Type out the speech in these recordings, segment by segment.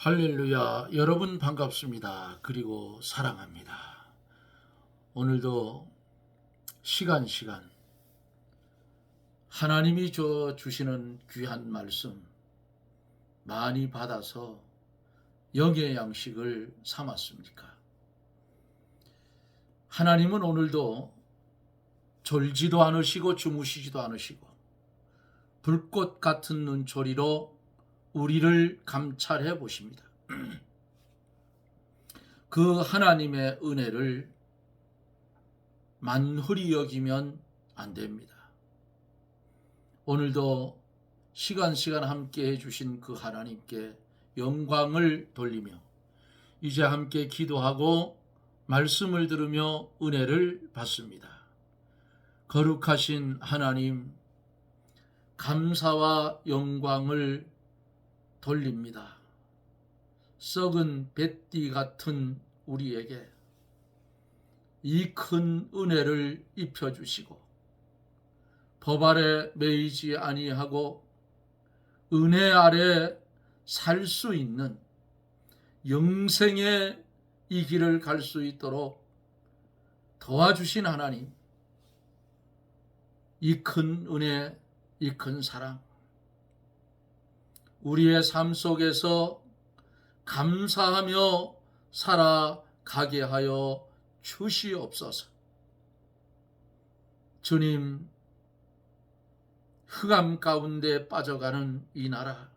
할렐루야. 여러분 반갑습니다. 그리고 사랑합니다. 오늘도 시간 하나님이 주시는 귀한 말씀 많이 받아서 영의 양식을 삼았습니까? 하나님은 오늘도 졸지도 않으시고 주무시지도 않으시고 불꽃 같은 눈초리로 우리를 감찰해 보십니다. 그 하나님의 은혜를 만홀히 여기면 안 됩니다. 오늘도 시간 함께 해주신 그 하나님께 영광을 돌리며 이제 함께 기도하고 말씀을 들으며 은혜를 받습니다. 거룩하신 하나님, 감사와 영광을 돌립니다. 썩은 뱃띠 같은 우리에게 이 큰 은혜를 입혀주시고 법 아래 매이지 아니하고 은혜 아래 살 수 있는 영생의 이 길을 갈 수 있도록 도와주신 하나님, 이 큰 은혜, 이 큰 사랑, 우리의 삶 속에서 감사하며 살아가게 하여 주시옵소서. 주님, 흑암 가운데 빠져가는 이 나라,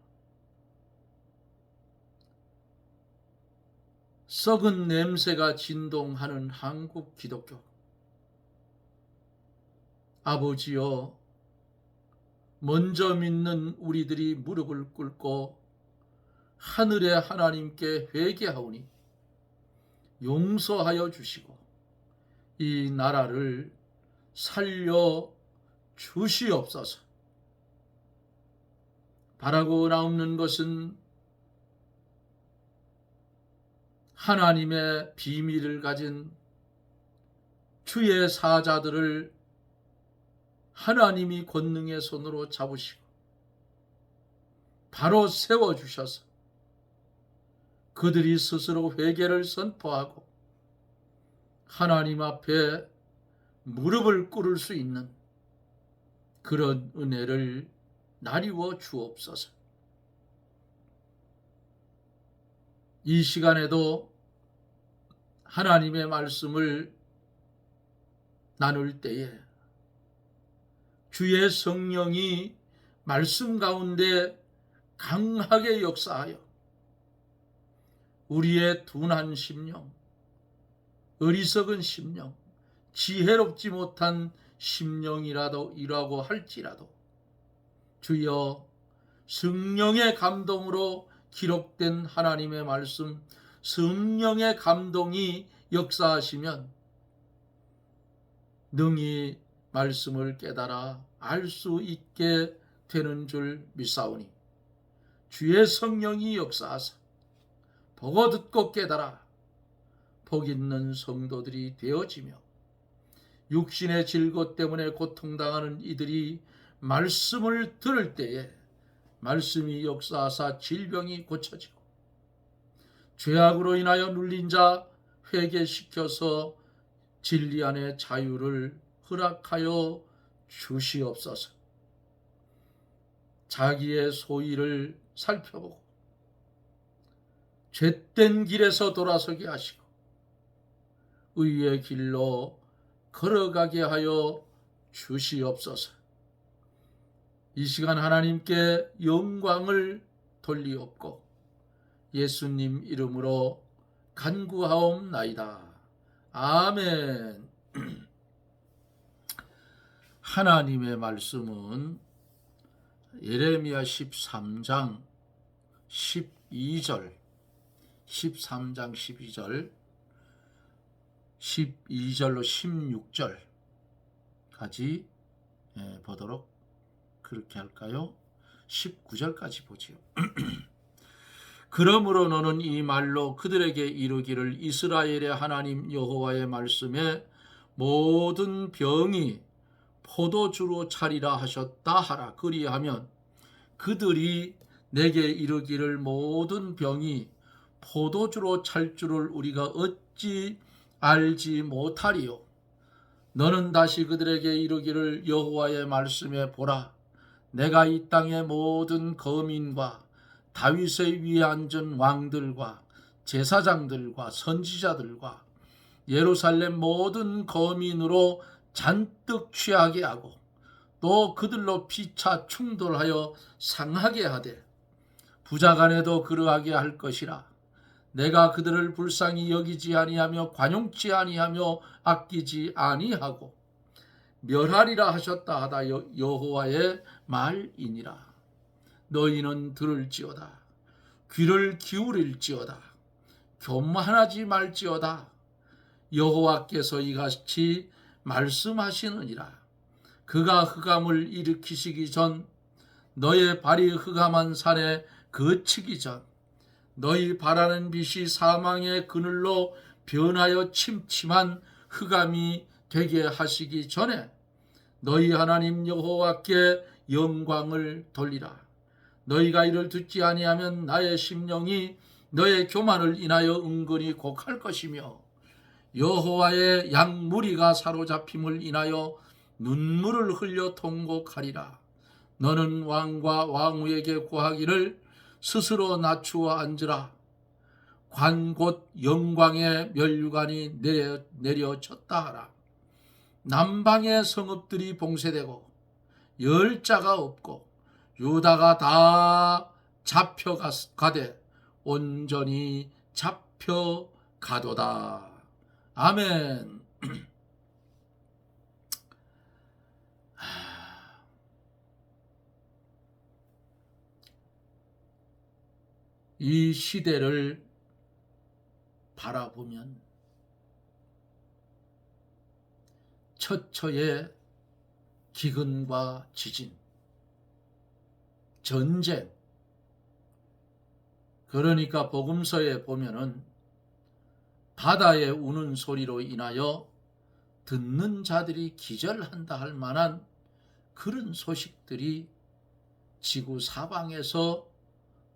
썩은 냄새가 진동하는 한국 기독교, 아버지여, 먼저 믿는 우리들이 무릎을 꿇고 하늘의 하나님께 회개하오니 용서하여 주시고 이 나라를 살려 주시옵소서. 바라고 나옵는 것은 하나님의 비밀을 가진 주의 사자들을 하나님이 권능의 손으로 잡으시고 바로 세워주셔서 그들이 스스로 회개를 선포하고 하나님 앞에 무릎을 꿇을 수 있는 그런 은혜를 나리워 주옵소서. 이 시간에도 하나님의 말씀을 나눌 때에 주의 성령이 말씀 가운데 강하게 역사하여 우리의 둔한 심령, 어리석은 심령, 지혜롭지 못한 심령이라고 할지라도 주여 성령의 감동으로 기록된 하나님의 말씀, 성령의 감동이 역사하시면 능히 말씀을 깨달아 알 수 있게 되는 줄 믿사오니 주의 성령이 역사하사 보고 듣고 깨달아 복 있는 성도들이 되어지며 육신의 질고 때문에 고통당하는 이들이 말씀을 들을 때에 말씀이 역사하사 질병이 고쳐지고 죄악으로 인하여 눌린 자 회개시켜서 진리 안의 자유를 허락하여 주시옵소서. 자기의 소위를 살펴보고 죄된 길에서 돌아서게 하시고 의의 길로 걸어가게 하여 주시옵소서. 이 시간 하나님께 영광을 돌리옵고 예수님 이름으로 간구하옵나이다. 아멘. 하나님의 말씀은 예레미야 13장 12절 13장 12절 12절로 16절까지 보도록 그렇게 할까요? 19절까지 보지요. 그러므로 너는 이 말로 그들에게 이르기를 이스라엘의 하나님 여호와의 말씀에 모든 병이 포도주로 차리라 하셨다 하라. 그리하면 그들이 내게 이르기를 모든 병이 포도주로 찰 줄을 우리가 어찌 알지 못하리요. 너는 다시 그들에게 이르기를 여호와의 말씀에 보라. 내가 이 땅의 모든 거민과 다윗의 위에 앉은 왕들과 제사장들과 선지자들과 예루살렘 모든 거민으로 잔뜩 취하게 하고 또 그들로 피차 충돌하여 상하게 하되 부자간에도 그러하게 할 것이라. 내가 그들을 불쌍히 여기지 아니하며 관용치 아니하며 아끼지 아니하고 멸하리라 하셨다 하다 여호와의 말이니라. 너희는 들을지어다. 귀를 기울일지어다. 교만하지 말지어다. 여호와께서 이같이 말씀하시느니라. 그가 흑암을 일으키시기 전 너의 발이 흑암한 산에 그치기 전 너희 바라는 빛이 사망의 그늘로 변하여 침침한 흑암이 되게 하시기 전에 너희 하나님 여호와께 영광을 돌리라. 너희가 이를 듣지 아니하면 나의 심령이 너의 교만을 인하여 은근히 곡할 것이며 여호와의 양무리가 사로잡힘을 인하여 눈물을 흘려 통곡하리라. 너는 왕과 왕후에게 구하기를 스스로 낮추어 앉으라. 관 곧 영광의 면류관이 내려쳤다 하라. 남방의 성읍들이 봉쇄되고 열자가 없고 유다가 다 잡혀가되 온전히 잡혀가도다. 아멘. 이 시대를 바라보면 처처의 기근과 지진, 전쟁, 그러니까 복음서에 보면은 바다의 우는 소리로 인하여 듣는 자들이 기절한다 할 만한 그런 소식들이 지구 사방에서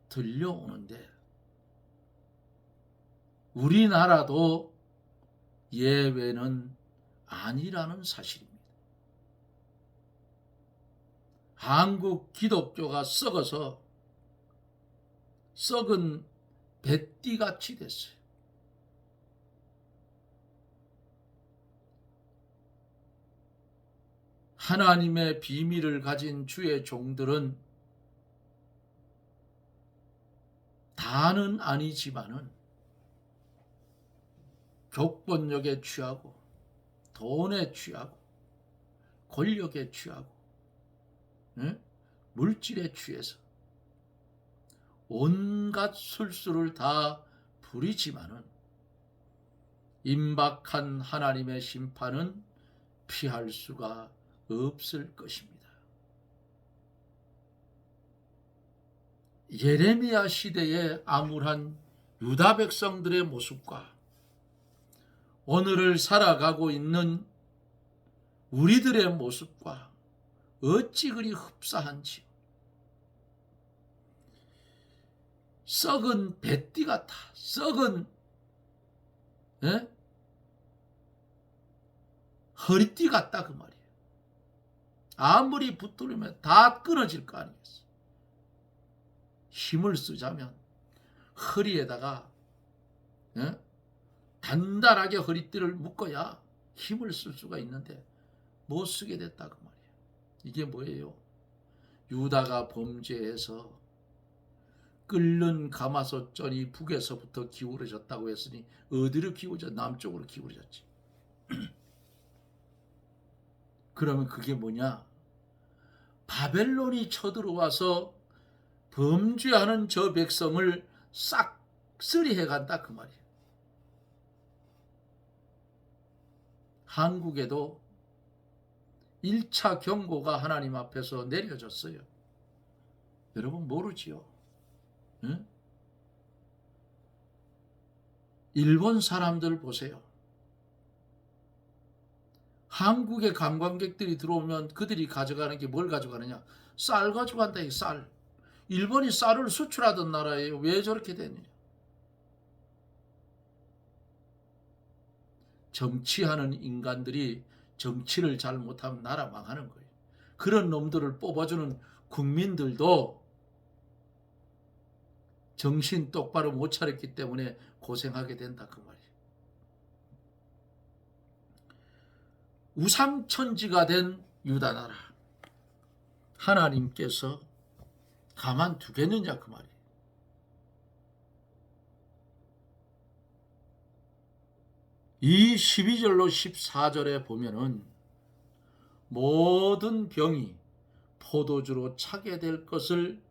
들려오는데 우리나라도 예외는 아니라는 사실입니다. 한국 기독교가 썩어서 썩은 뱃띠같이 됐어요. 하나님의 비밀을 가진 주의 종들은 다는 아니지만은 조건력에 취하고 돈에 취하고 권력에 취하고 물질에 취해서 온갖 술수를 다 부리지만은 임박한 하나님의 심판은 피할 수가 없을 것입니다. 예레미야 시대의 암울한 유다 백성들의 모습과 오늘을 살아가고 있는 우리들의 모습과 어찌 그리 흡사한지. 썩은 뱃띠 같아. 썩은 허리띠 같다 그 말이에요. 아무리 붙들으면 다 끊어질 거 아니겠어. 힘을 쓰자면 허리에다가 단단하게 허리띠를 묶어야 힘을 쓸 수가 있는데 못 쓰게 됐다 그 말이에요. 이게 뭐예요? 유다가 범죄해서 끓는 가마솥전이 북에서부터 기울어졌다고 했으니 어디로 기울어졌? 남쪽으로 기울어졌지. 그러면 그게 뭐냐? 바벨론이 쳐들어와서 범죄하는 저 백성을 싹쓸이 해간다 그 말이에요. 한국에도 1차 경고가 하나님 앞에서 내려졌어요. 여러분 모르지요? 응? 일본 사람들 보세요. 한국에 관광객들이 들어오면 그들이 가져가는 게 뭘 가져가느냐? 쌀 가져간다. 쌀. 일본이 쌀을 수출하던 나라예요. 왜 저렇게 되느냐? 정치하는 인간들이 정치를 잘 못하면 나라 망하는 거예요. 그런 놈들을 뽑아주는 국민들도 정신 똑바로 못 차렸기 때문에 고생하게 된다 그 말이에요. 우상천지가 된 유다 나라, 하나님께서 가만두겠느냐 그 말이에요. 이 12절로 14절에 보면은 모든 병이 포도주로 차게 될 것을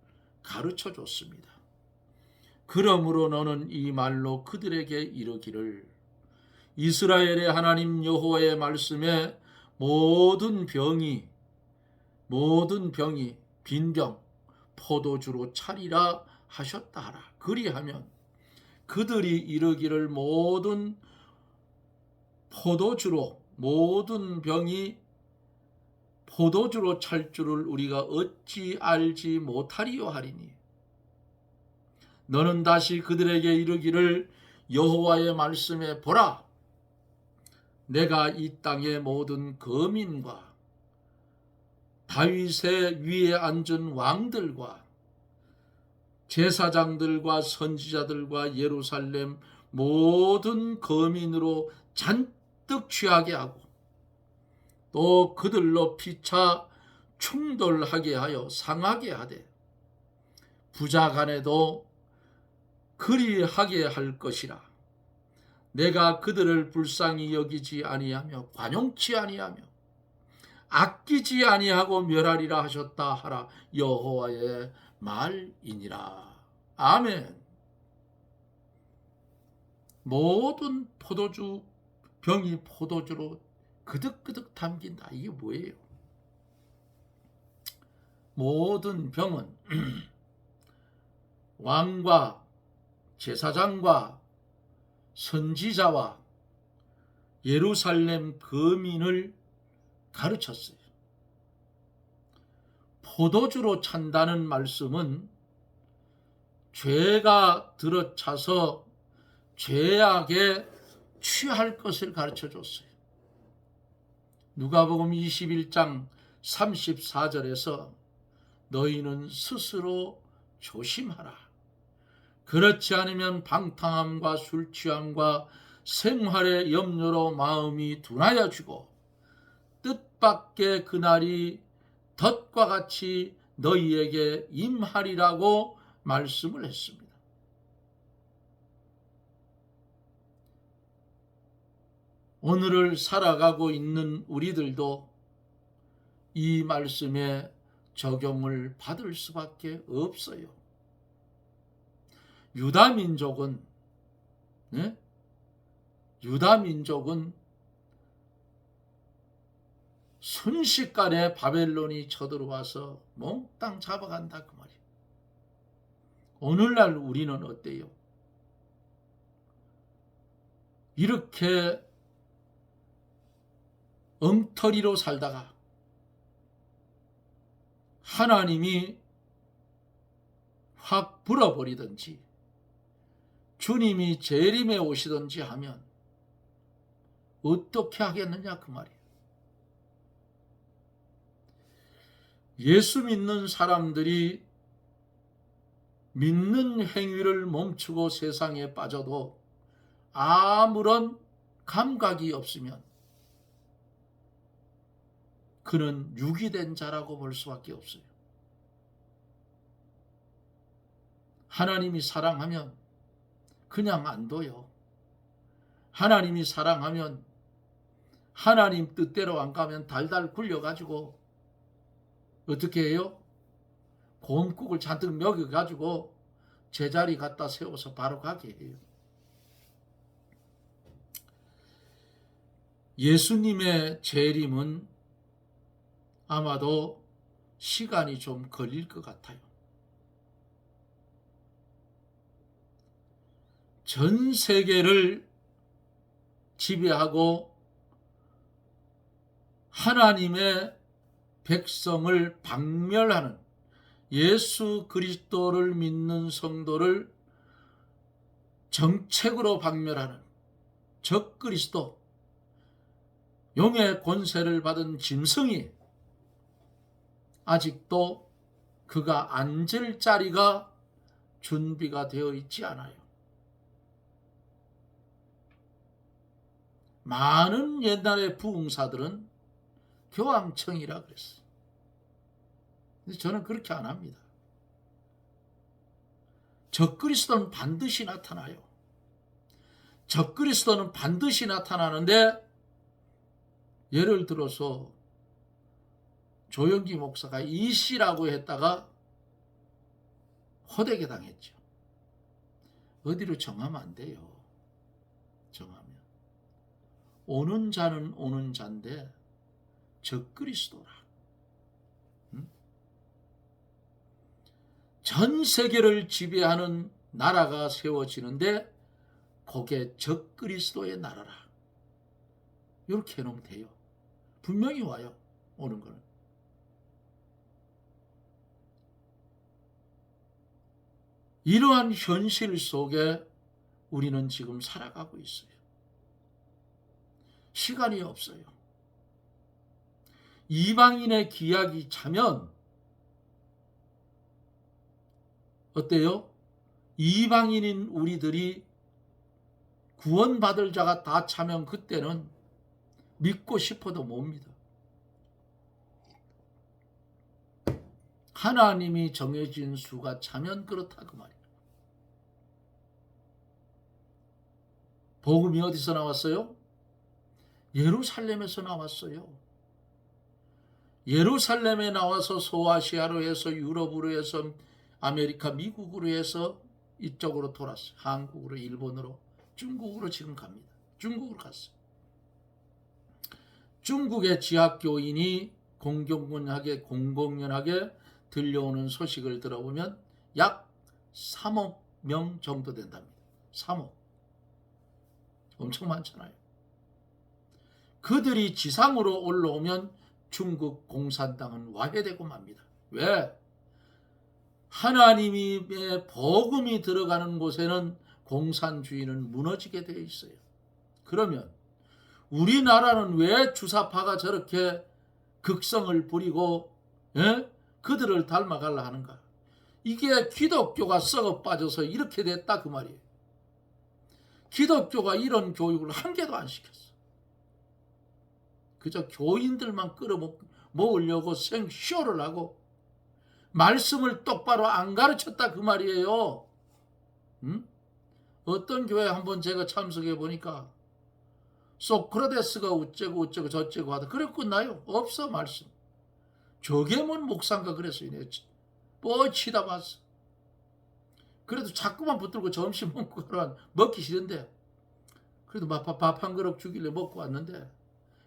가르쳐 줬습니다. 그러므로 너는 이 말로 그들에게 이르기를, 이스라엘의 하나님 여호와의 말씀에 모든 병이 빈병 포도주로 차리라 하셨다 하라. 그리하면 그들이 이르기를 모든 병이 포도주로 찰 줄을 우리가 어찌 알지 못하리요 하리니, 너는 다시 그들에게 이르기를, 여호와의 말씀에 보라, 내가 이 땅의 모든 거민과 다윗의 위에 앉은 왕들과 제사장들과 선지자들과 예루살렘 모든 거민으로 잔뜩 취하게 하고 또 그들로 피차 충돌하게 하여 상하게 하되 부자 간에도 그리하게 할 것이라. 내가 그들을 불쌍히 여기지 아니하며 관용치 아니하며 아끼지 아니하고 멸하리라 하셨다 하라. 여호와의 말이니라. 아멘. 모든 병이 포도주로 그득그득 담긴다. 이게 뭐예요? 모든 병은 왕과 제사장과 선지자와 예루살렘 거민을 가르쳤어요. 포도주로 찬다는 말씀은 죄가 들어차서 죄악에 취할 것을 가르쳐 줬어요. 누가복음 21장 34절에서 너희는 스스로 조심하라. 그렇지 않으면 방탕함과 술취함과 생활의 염려로 마음이 둔하여지고 뜻밖의 그날이 덫과 같이 너희에게 임하리라고 말씀을 했습니다. 오늘을 살아가고 있는 우리들도 이 말씀에 적용을 받을 수밖에 없어요. 유다 민족은 순식간에 바벨론이 쳐들어와서 몽땅 잡아간다 그 말이에요. 오늘날 우리는 어때요? 이렇게 엉터리로 살다가 하나님이 확 불어버리든지 주님이 재림에 오시든지 하면 어떻게 하겠느냐 그 말이에요. 예수 믿는 사람들이 믿는 행위를 멈추고 세상에 빠져도 아무런 감각이 없으면 그는 유기된 자라고 볼 수밖에 없어요. 하나님이 사랑하면 그냥 안 둬요. 하나님이 사랑하면 하나님 뜻대로 안 가면 달달 굴려가지고 어떻게 해요? 곰국을 잔뜩 먹여가지고 제자리 갖다 세워서 바로 가게 해요. 예수님의 재림은 아마도 시간이 좀 걸릴 것 같아요. 전 세계를 지배하고 하나님의 백성을 박멸하는 예수 그리스도를 믿는 성도를 정책으로 박멸하는 적그리스도, 용의 권세를 받은 짐승이 아직도 그가 앉을 자리가 준비가 되어 있지 않아요. 많은 옛날의 부흥사들은 교황청이라 그랬어요. 근데 저는 그렇게 안 합니다. 적그리스도는 반드시 나타나요. 적그리스도는 반드시 나타나는데, 예를 들어서 조영기 목사가 이씨라고 했다가 호되게 당했죠. 어디로 정하면 안 돼요. 정하면 오는 자는 오는 자인데 적그리스도라. 전 세계를 지배하는 나라가 세워지는데 그게 적그리스도의 나라라. 이렇게 해놓으면 돼요. 분명히 와요. 오는 거는. 이러한 현실 속에 우리는 지금 살아가고 있어요. 시간이 없어요. 이방인의 기약이 차면 어때요? 이방인인 우리들이 구원받을 자가 다 차면 그때는 믿고 싶어도 못 믿어. 하나님이 정해진 수가 차면 그렇다 그 말이에요. 복음이 어디서 나왔어요? 예루살렘에서 나왔어요. 예루살렘에 나와서 소아시아로 해서 유럽으로 해서 아메리카, 미국으로 해서 이쪽으로 돌았어요. 한국으로, 일본으로, 중국으로 지금 갑니다. 중국으로 갔어요. 중국의 지하교인이 공공연하게 들려오는 소식을 들어보면 약 3억 명 정도 된답니다. 3억. 엄청 많잖아요. 그들이 지상으로 올라오면 중국 공산당은 와해되고 맙니다. 왜? 하나님의 복음이 들어가는 곳에는 공산주의는 무너지게 되어 있어요. 그러면 우리나라는 왜 주사파가 저렇게 극성을 부리고 그들을 닮아가려 하는가? 이게 기독교가 썩어 빠져서 이렇게 됐다 그 말이에요. 기독교가 이런 교육을 한 개도 안 시켰어. 그저 교인들만 끌어모으려고 생쇼를 하고 말씀을 똑바로 안 가르쳤다 그 말이에요. 어떤 교회 한번 제가 참석해 보니까 소크라테스가 어쩌고 저쩌고 하다. 그래 끝나요. 없어 말씀. 저게 뭔 목사인가 그랬어요. 뻗치다 봤어. 그래도 자꾸만 붙들고 점심 먹고 가라. 먹기 싫은데 그래도 밥 한 그릇 주길래 먹고 왔는데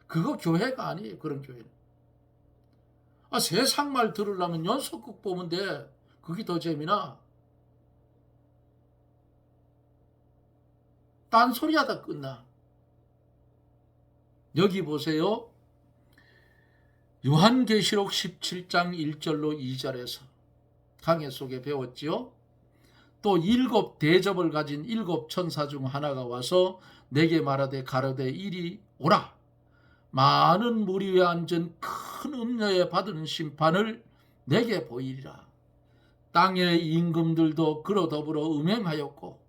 그거 교회가 아니에요. 그런 교회는. 세상 말 들으려면 연속극 보면 돼. 그게 더 재미나. 딴소리 하다 끝나. 여기 보세요. 요한계시록 17장 1절로 2절에서 강해 속에 배웠지요. 또 7 대접을 가진 7 천사 중 하나가 와서 내게 말하되 가로되 이리 오라. 많은 물 위에 앉은 큰 음녀에 받은 심판을 내게 보이리라. 땅의 임금들도 그로 더불어 음행하였고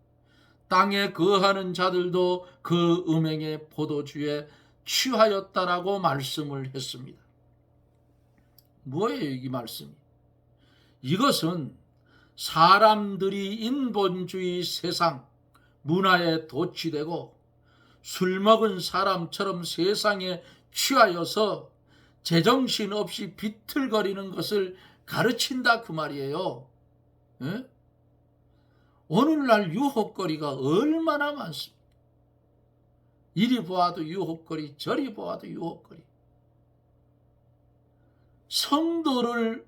땅에 거하는 자들도 그 음행의 포도주에 취하였다라고 말씀을 했습니다. 뭐예요 이 말씀이? 이것은 사람들이 인본주의 세상 문화에 도취되고 술 먹은 사람처럼 세상에 취하여서 제정신 없이 비틀거리는 것을 가르친다 그 말이에요. 예? 오늘날 유혹거리가 얼마나 많습니다. 이리 보아도 유혹거리, 저리 보아도 유혹거리. 성도를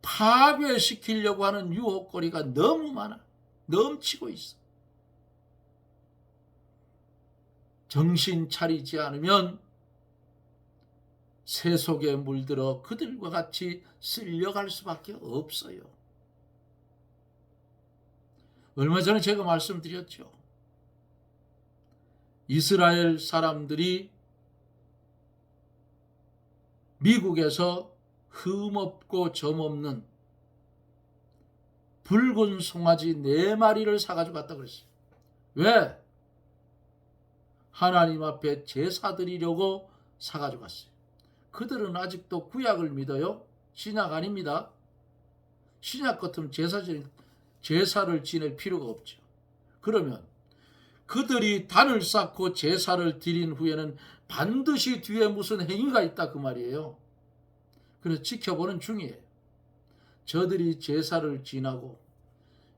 파괴시키려고 하는 유혹거리가 너무 많아. 넘치고 있어. 정신 차리지 않으면 새 속에 물들어 그들과 같이 쓸려갈 수밖에 없어요. 얼마 전에 제가 말씀드렸죠. 이스라엘 사람들이 미국에서 흠없고 점없는 붉은 송아지 4마리를 사가지고 갔다 그랬어요. 왜? 하나님 앞에 제사 드리려고 사가지고 갔어요. 그들은 아직도 구약을 믿어요? 신약 아닙니다. 신약 같으면 제사를 지낼 필요가 없죠. 그러면 그들이 단을 쌓고 제사를 드린 후에는 반드시 뒤에 무슨 행위가 있다 그 말이에요. 그래서 지켜보는 중이에요. 저들이 제사를 지나고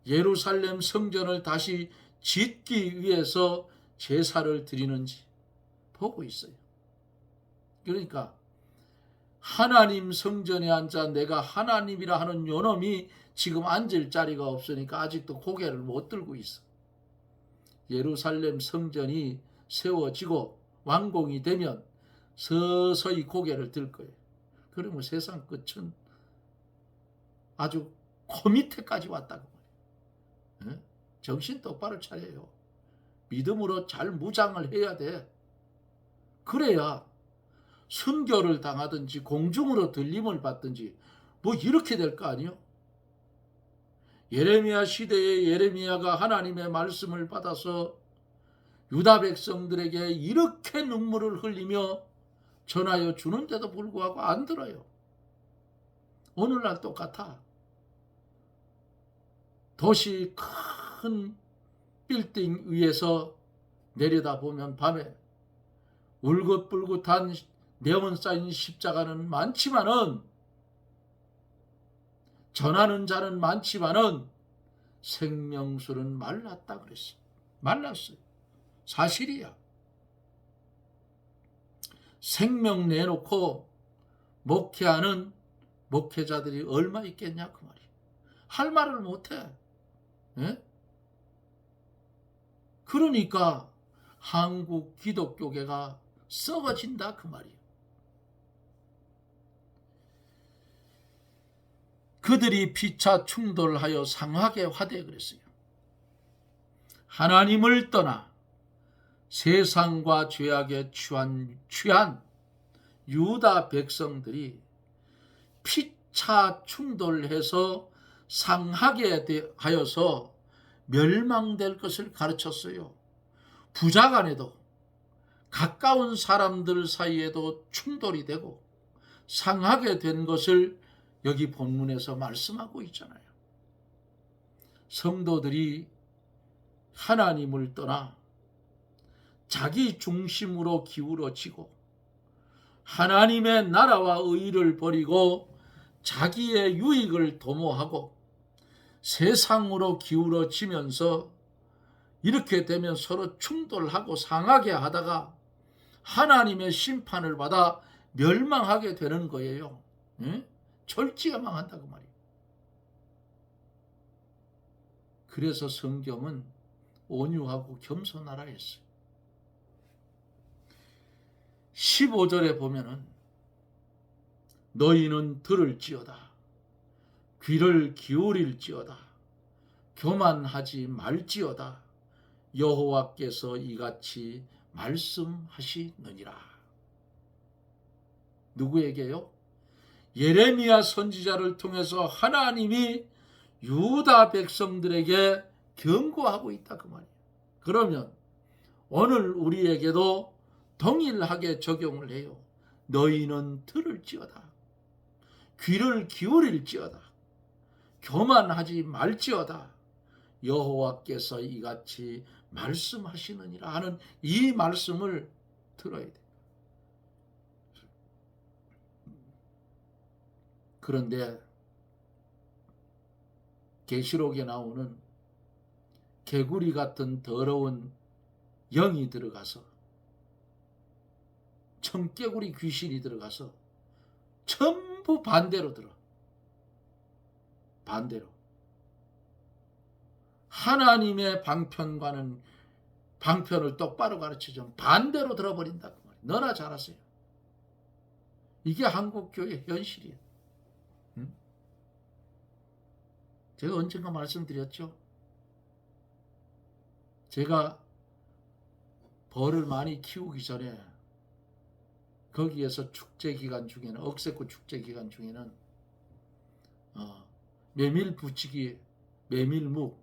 예루살렘 성전을 다시 짓기 위해서 제사를 드리는지 보고 있어요. 그러니까 하나님 성전에 앉아 내가 하나님이라 하는 요놈이 지금 앉을 자리가 없으니까 아직도 고개를 못 들고 있어. 예루살렘 성전이 세워지고 완공이 되면 서서히 고개를 들 거예요. 그러면 세상 끝은 아주 코밑에까지 왔다고 말이에요. 정신 똑바로 차려요. 믿음으로 잘 무장을 해야 돼. 그래야 순교를 당하든지 공중으로 들림을 받든지 뭐 이렇게 될 거 아니요? 예레미야 시대에 예레미야가 하나님의 말씀을 받아서 유다 백성들에게 이렇게 눈물을 흘리며 전하여 주는데도 불구하고 안 들어요. 오늘날 똑같아. 도시 큰 빌딩 위에서 내려다보면 밤에 울긋불긋한 네온 쌓인 십자가는 많지만은, 전하는 자는 많지만은 생명수는 말랐다 그랬어요. 말랐어요. 사실이야. 생명 내놓고 목회하는 목회자들이 얼마 있겠냐 그 말이야. 할 말을 못해. 예? 그러니까 한국 기독교계가 썩어진다 그 말이야. 그들이 피차 충돌하여 상하게 화되 그랬어요. 하나님을 떠나 세상과 죄악에 취한 유다 백성들이 피차 충돌해서 상하게 하여서 멸망될 것을 가르쳤어요. 부자 간에도 가까운 사람들 사이에도 충돌이 되고 상하게 된 것을 여기 본문에서 말씀하고 있잖아요. 성도들이 하나님을 떠나 자기 중심으로 기울어지고 하나님의 나라와 의를 버리고 자기의 유익을 도모하고 세상으로 기울어지면서 이렇게 되면 서로 충돌하고 상하게 하다가 하나님의 심판을 받아 멸망하게 되는 거예요. 응? 절지가 망한다고 말이에요. 그래서 성경은 온유하고 겸손하라 했어요. 15절에 보면은 너희는 들을지어다 귀를 기울일지어다 교만하지 말지어다 여호와께서 이같이 말씀하시느니라. 누구에게요? 예레미야 선지자를 통해서 하나님이 유다 백성들에게 경고하고 있다 그 말이에요. 그러면 오늘 우리에게도 동일하게 적용을 해요. 너희는 들을지어다 귀를 기울일지어다 교만하지 말지어다 여호와께서 이같이 말씀하시느니라 하는 이 말씀을 들어야 돼. 그런데 계시록에 나오는 개구리 같은 더러운 영이 들어가서 청개구리 귀신이 들어가서 전부 반대로 들어. 반대로. 하나님의 방편과는 방편을 똑바로 가르치죠. 반대로 들어버린다. 너나 잘하세요. 이게 한국교회 현실이에요. 응? 제가 언젠가 말씀드렸죠. 제가 벌을 많이 키우기 전에 거기에서 축제 기간 중에는, 억새꽃 축제 기간 중에는 메밀 부치기, 메밀묵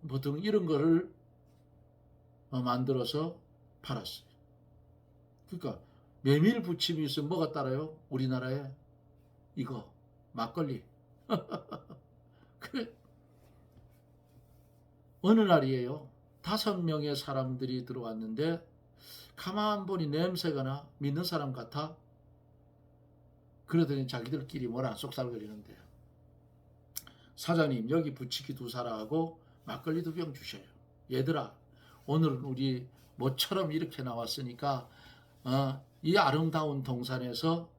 보통 이런 거를 만들어서 팔았어요. 그러니까 메밀 부침이 있으면 뭐가 따라요? 우리나라에 이거 막걸리. 그 어느 날이에요. 5명의 사람들이 들어왔는데 가만 보니 냄새가 나. 믿는 사람 같아. 그러더니 자기들끼리 뭐라 쏙살거리는데, 사장님 여기 부치기 2사라하고 막걸리 2병 주셔요. 얘들아, 오늘은 우리 모처럼 이렇게 나왔으니까 이 아름다운 동산에서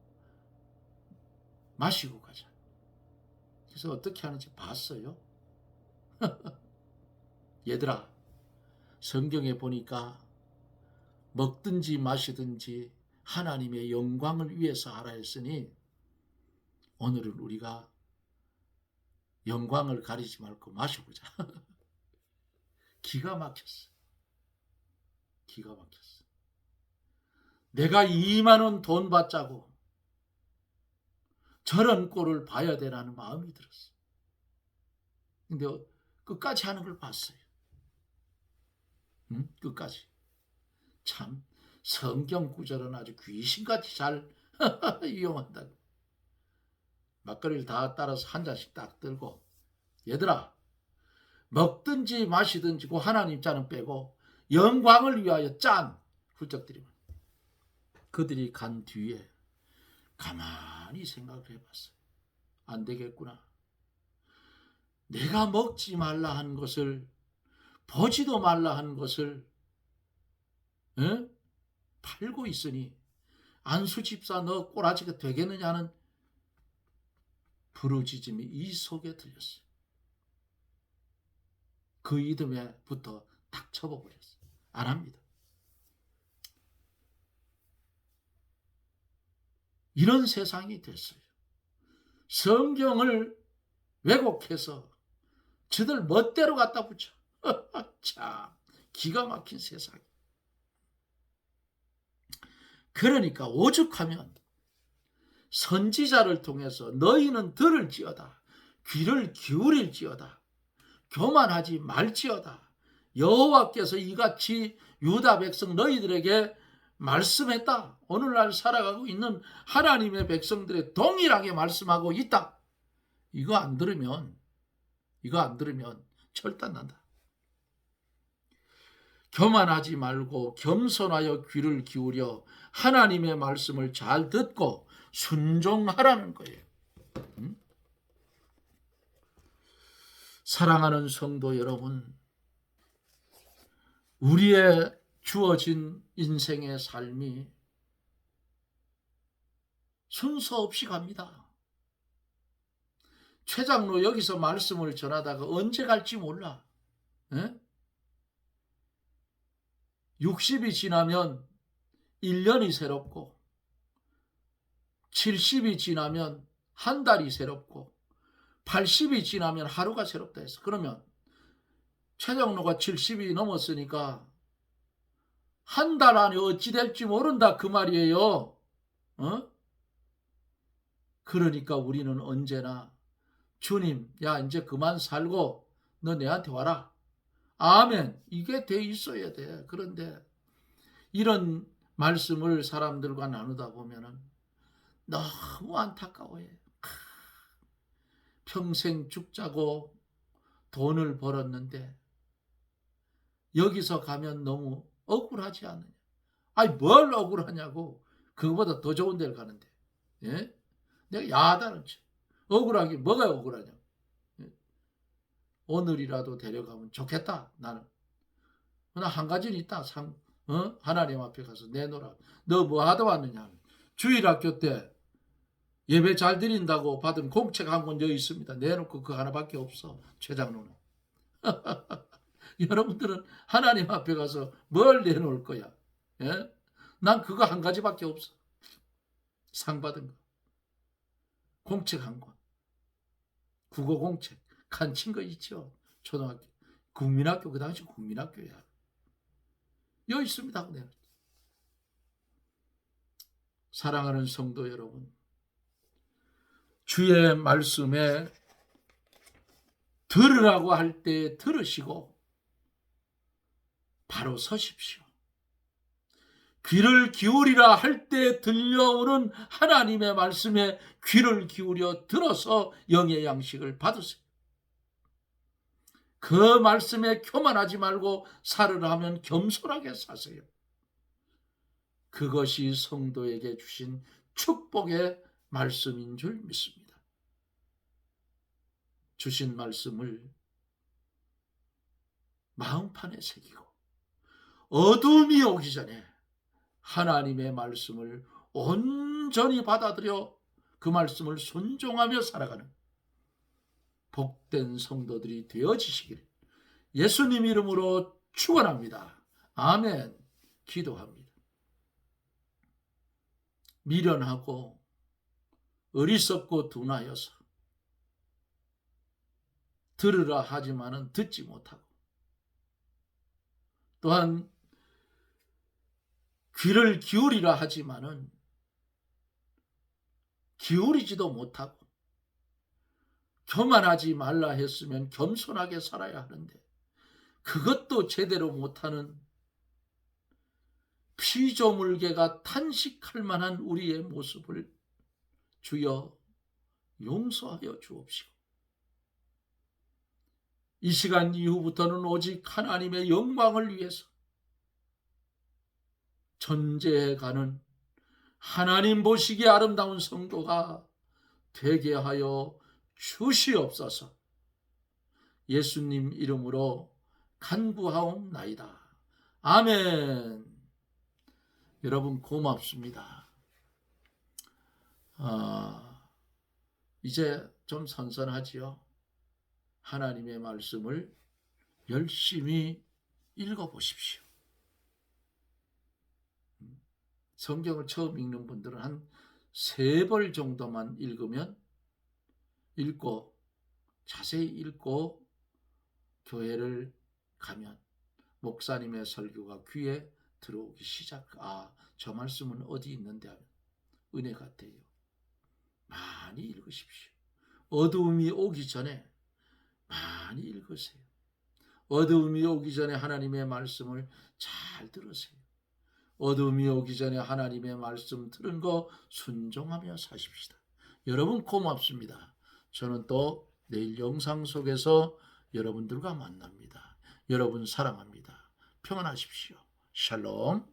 마시고 가자. 그래서 어떻게 하는지 봤어요. 얘들아, 성경에 보니까 먹든지 마시든지 하나님의 영광을 위해서 하라 했으니 오늘은 우리가 영광을 가리지 말고 마셔보자. 기가 막혔어. 기가 막혔어. 내가 2만 원 돈 받자고 저런 꼴을 봐야 되라는 마음이 들었어. 근데 끝까지 하는 걸 봤어요. 응? 끝까지. 참 성경 구절은 아주 귀신같이 잘 이용한다고. 막걸리를 다 따라서 한 잔씩 딱 들고, 얘들아, 먹든지 마시든지 그 하나님 잔은 빼고 영광을 위하여 짠 훌쩍 들이면, 그들이 간 뒤에 가만히 생각을 해봤어요. 안 되겠구나. 내가 먹지 말라 한 것을, 보지도 말라 한 것을 팔고 있으니 안수 집사 너 꼬라지가 되겠느냐 하는 부르짖음이 이 속에 들렸어요. 그 이듬해부터 탁 쳐버렸어요. 안 합니다. 이런 세상이 됐어요. 성경을 왜곡해서 저들 멋대로 갖다 붙여. 참 기가 막힌 세상. 그러니까 오죽하면 선지자를 통해서 너희는 들을지어다, 귀를 기울일지어다, 교만하지 말지어다, 여호와께서 이같이 유다 백성 너희들에게 말씀했다. 오늘날 살아가고 있는 하나님의 백성들의 동일하게 말씀하고 있다. 이거 안 들으면 철단난다. 교만하지 말고 겸손하여 귀를 기울여 하나님의 말씀을 잘 듣고 순종하라는 거예요. 사랑하는 성도 여러분, 우리의 주어진 인생의 삶이 순서 없이 갑니다. 최 장로 여기서 말씀을 전하다가 언제 갈지 몰라. 60이 지나면 1년이 새롭고, 70이 지나면 한 달이 새롭고, 80이 지나면 하루가 새롭다 해서, 그러면 최 장로가 70이 넘었으니까 한 달 안에 어찌 될지 모른다 그 말이에요. 그러니까 우리는 언제나 주님, 야 이제 그만 살고 너 내한테 와라. 아멘. 이게 돼 있어야 돼. 그런데 이런 말씀을 사람들과 나누다 보면은 너무 안타까워해. 평생 죽자고 돈을 벌었는데 여기서 가면 너무 억울하지 않느냐. 아니 뭘 억울하냐고. 그거보다 더 좋은 데를 가는데. 예? 내가 야단을 쳐. 억울하게 뭐가 억울하냐. 예? 오늘이라도 데려가면 좋겠다. 나는. 그러나 한 가지는 있다. 하나님 앞에 가서 내놓으라. 너 뭐 하다 왔느냐. 주일학교 때 예배 잘 드린다고 받은 공책 한 권 여기 있습니다. 내놓고 그거 하나밖에 없어. 최 장로는. 여러분들은 하나님 앞에 가서 뭘 내놓을 거야? 예? 난 그거 한 가지밖에 없어. 상 받은 거, 공책한 거, 국어 공책 칸 친 거 있죠. 초등학교, 국민학교, 그 당시 국민학교야. 여기 있습니다. 내가. 사랑하는 성도 여러분, 주의 말씀에 들으라고 할 때 들으시고 바로 서십시오. 귀를 기울이라 할 때 들려오는 하나님의 말씀에 귀를 기울여 들어서 영의 양식을 받으세요. 그 말씀에 교만하지 말고 살으라 하면 겸손하게 사세요. 그것이 성도에게 주신 축복의 말씀인 줄 믿습니다. 주신 말씀을 마음판에 새기고 어둠이 오기 전에 하나님의 말씀을 온전히 받아들여 그 말씀을 순종하며 살아가는 복된 성도들이 되어지시기를 예수님 이름으로 축원합니다. 아멘. 기도합니다. 미련하고 어리석고 둔하여서 들으라 하지만은 듣지 못하고 또한 귀를 기울이라 하지만은 기울이지도 못하고 교만하지 말라 했으면 겸손하게 살아야 하는데 그것도 제대로 못하는 피조물개가 탄식할 만한 우리의 모습을 주여 용서하여 주옵시고 이 시간 이후부터는 오직 하나님의 영광을 위해서 전제해가는 하나님 보시기에 아름다운 성도가 되게 하여 주시옵소서. 예수님 이름으로 간구하옵나이다. 아멘. 여러분 고맙습니다. 이제 좀 선선하지요. 하나님의 말씀을 열심히 읽어보십시오. 성경을 처음 읽는 분들은 한 3벌 정도만 읽고 자세히 읽고 교회를 가면 목사님의 설교가 귀에 들어오기 저 말씀은 어디 있는데 하면 은혜가 돼요. 많이 읽으십시오. 어두움이 오기 전에 많이 읽으세요. 어두움이 오기 전에 하나님의 말씀을 잘 들으세요. 어둠이 오기 전에 하나님의 말씀 들은 거 순종하며 사십시다. 여러분 고맙습니다. 저는 또 내일 영상 속에서 여러분들과 만납니다. 여러분 사랑합니다. 평안하십시오. 샬롬.